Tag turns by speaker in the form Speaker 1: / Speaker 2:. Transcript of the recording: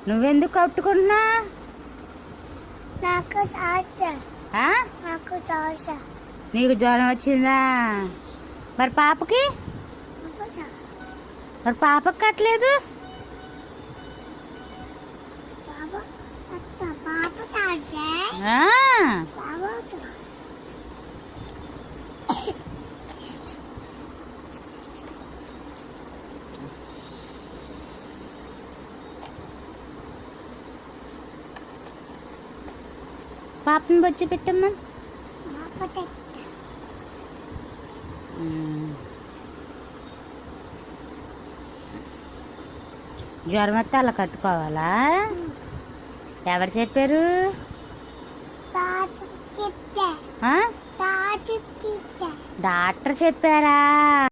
Speaker 1: నువ్వెందుకు కట్టుకుంటున్నా? ఆ? నీకు జ్వరం వచ్చిందా? మరి పాపకి కట్టలేదు. పాపని వచ్చి పెట్టమ్మా. జ్వరం వస్తే అలా కట్టుకోవాలా? ఎవరు చెప్పారు? డాక్టర్ చెప్పారా?